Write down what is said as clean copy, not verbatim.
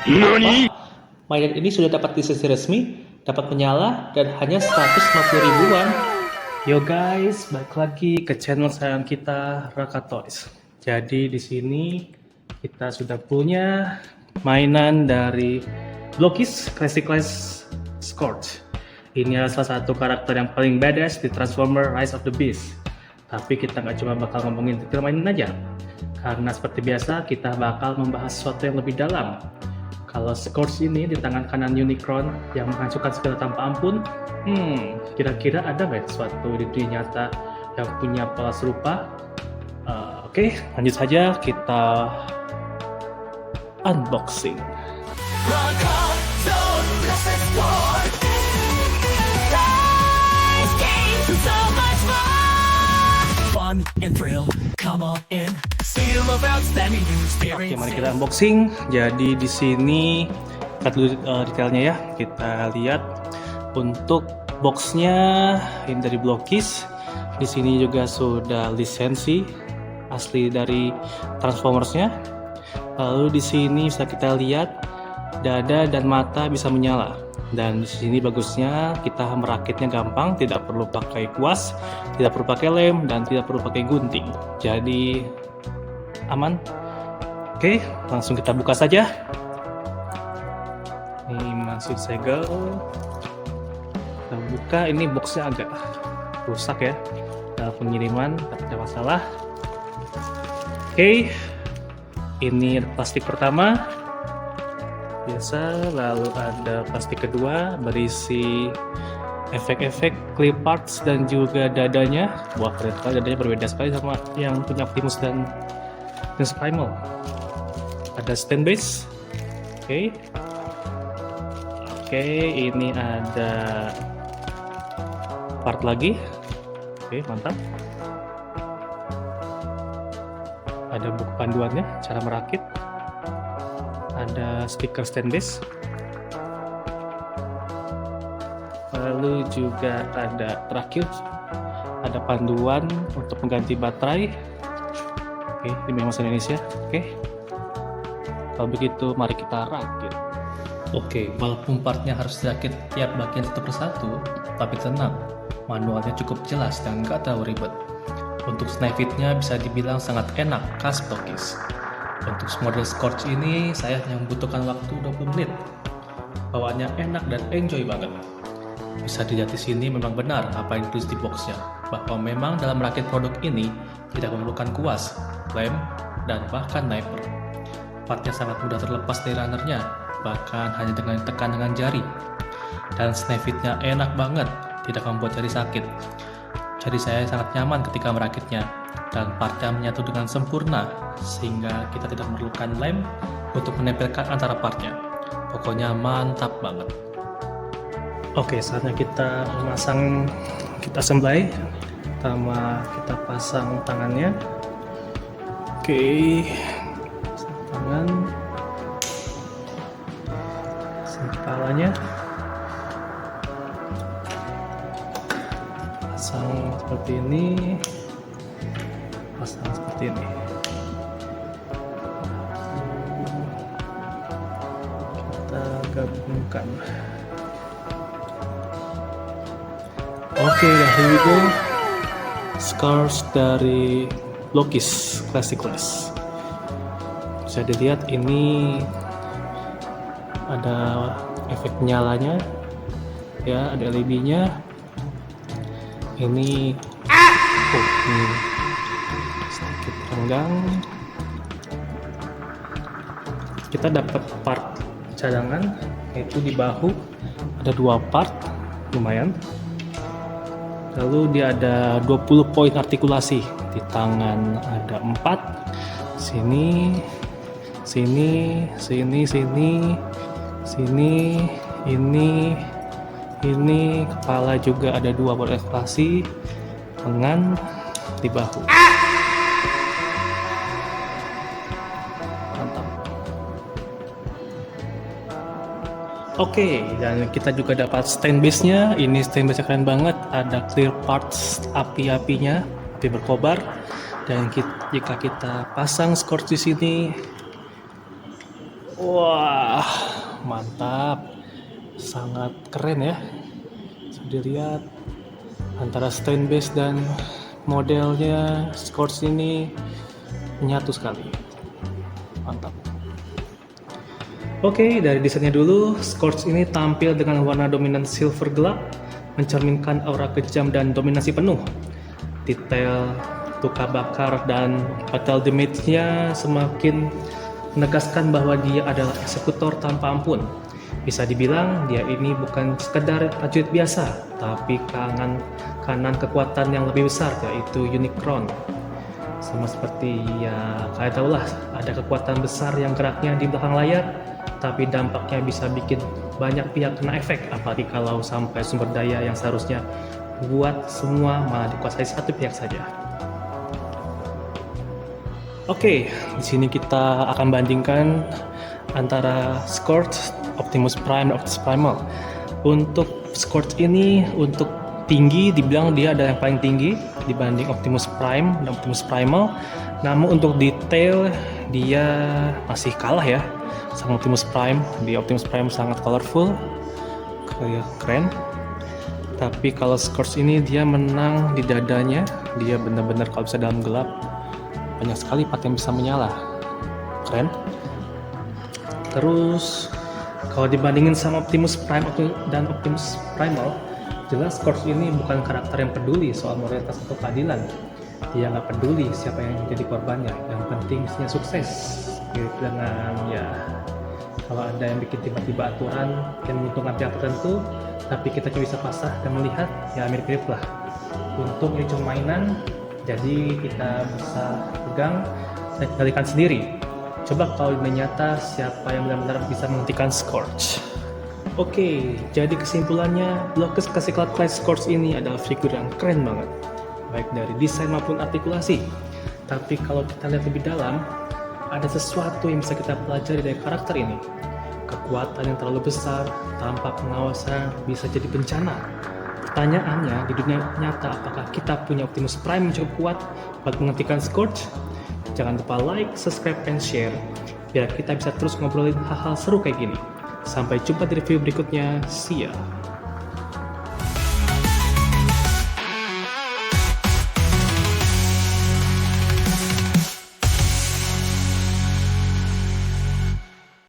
NANI? Mainan ini sudah dapat lisensi resmi, dapat menyala, dan hanya 150 ribuan. Yo guys, balik lagi ke channel sayang kita, Raka Toys. Jadi di sini kita sudah punya mainan dari Blockis Classic Class Scorch. Ini adalah salah satu karakter yang paling badass di Transformer Rise of the Beast. Tapi kita nggak cuma bakal ngomongin detail mainan aja, karena seperti biasa kita bakal membahas sesuatu yang lebih dalam. Kalau Scorch ini di tangan kanan Unicron yang menghancurkan segala tanpa ampun, kira-kira ada nggak sesuatu di dunia nyata yang punya pola serupa? Oke, lanjut saja kita unboxing. Oke, mari kita unboxing. Jadi di sini kita dulu detailnya ya. Kita lihat untuk boxnya ini dari Blockis. Di sini juga sudah lisensi asli dari Transformers-nya. Lalu di sini bisa kita lihat dada dan mata bisa menyala. Dan di sini bagusnya kita merakitnya gampang, tidak perlu pakai kuas, tidak perlu pakai lem, dan tidak perlu pakai gunting. Jadi aman. Oke, langsung kita buka saja. Ini masuk segel. Kita buka, ini boxnya agak rusak ya. Dalam pengiriman, tidak masalah. Oke, ini plastik pertama. Biasa, lalu ada plastik kedua berisi efek-efek, clip parts, dan juga dadanya. Wah, keren sekali, dadanya berbeda sekali sama yang punya Optimus dan Primal. Ada stand base. Oke, ini ada part lagi. Oke, mantap. Ada buku panduannya, cara merakit. Ada stiker stand base. Lalu juga ada terakhir ada panduan untuk mengganti baterai. Oke, ini memang bahasa Indonesia. Oke, kalau begitu mari kita rakit. Oke, walaupun partnya harus dirakit tiap bagian satu persatu, tapi tenang, manualnya cukup jelas dan nggak terlalu ribet. Untuk snap-fitnya bisa dibilang sangat enak, khas Blockis. Untuk model Scorch ini saya hanya membutuhkan waktu 20 menit. Bawaannya enak dan enjoy banget. Bisa dilihat di sini memang benar apa yang ditulis di boxnya, bahwa memang dalam merakit produk ini tidak memerlukan kuas, lem, dan bahkan knifer. Partnya sangat mudah terlepas dari runnernya, bahkan hanya dengan tekan dengan jari. Dan snap fitnya enak banget, tidak membuat jari sakit. Jadi saya sangat nyaman ketika merakitnya, dan partnya menyatu dengan sempurna, sehingga kita tidak memerlukan lem untuk menempelkan antara partnya. Pokoknya mantap banget. Oke, saatnya kita memasang, kita assemble. Pertama kita pasang tangannya. Oke, pasang tangan, pasang kepalanya, pasang seperti ini, pasang seperti ini. Kita gabungkan. Oke, here we go. Scars dari Blockis Classic Class. Bisa dilihat ini ada efek nyalanya, ya, ada LED-nya. Ini sedikit renggang. Kita dapat part cadangan, yaitu di bahu ada 2 part, lumayan. Lalu dia ada 20 poin artikulasi. Di tangan ada 4. Sini, sini, sini, sini, sini, ini, kepala juga ada 2 poin artikulasi, lengan, di bahu. Mantap. Oke, dan kita juga dapat stand base-nya. Ini stand base-nya keren banget. Ada clear parts api-apinya, api berkobar. Dan jika kita pasang Scorch di sini, wah, mantap, sangat keren ya. Bisa dilihat antara strain base dan modelnya Scorch ini menyatu sekali, mantap. Oke, dari desainnya dulu, Scorch ini tampil dengan warna dominan silver gelap, mencerminkan aura kejam dan dominasi penuh. Detail luka bakar dan fatal damage-nya semakin menegaskan bahwa dia adalah eksekutor tanpa ampun. Bisa dibilang dia ini bukan sekedar prajurit biasa, tapi kanan kekuatan yang lebih besar, yaitu Unicron. Sama seperti ya kalian tahu lah, ada kekuatan besar yang geraknya di belakang layar, tapi dampaknya bisa bikin banyak pihak kena efek, apalagi kalau sampai sumber daya yang seharusnya buat semua malah dikuasai satu pihak saja. Oke, di sini kita akan bandingkan antara Scorch, Optimus Prime, dan Optimus Primal. Untuk Scorch ini, untuk tinggi dibilang dia ada yang paling tinggi dibanding Optimus Prime dan Optimus Primal. Namun untuk detail dia masih kalah ya sama Optimus Prime. Di Optimus Prime sangat colorful, keren. Tapi kalau Scorch ini dia menang di dadanya. Dia benar-benar kalau bisa dalam gelap banyak sekali part yang bisa menyala, keren. Terus kalau dibandingin sama Optimus Prime dan Optimus Primal, jelas Scorch ini bukan karakter yang peduli soal moralitas atau keadilan. Dia nggak peduli siapa yang jadi korbannya, yang penting misinya sukses. Dengan ya kalau ada yang bikin tiba-tiba aturan yang menguntungkan pihak tertentu, tapi kita cuma bisa pasrah dan melihat, ya mirip-mirip lah. Untung ini cuma mainan, jadi kita bisa pegang dan kendalikan sendiri. Coba kalau ini nyata, siapa yang benar-benar bisa menghentikan Scorch? Oke, jadi kesimpulannya, Blokus Classical Class Scorch ini adalah figur yang keren banget, baik dari desain maupun artikulasi. Tapi kalau kita lihat lebih dalam, ada sesuatu yang bisa kita pelajari dari karakter ini. Kekuatan yang terlalu besar tanpa pengawasan bisa jadi bencana. Pertanyaannya, di dunia nyata, apakah kita punya Optimus Prime yang cukup kuat buat menghentikan Scorch? Jangan lupa like, subscribe, and share, biar kita bisa terus ngobrolin hal-hal seru kayak gini. Sampai jumpa di review berikutnya. See ya!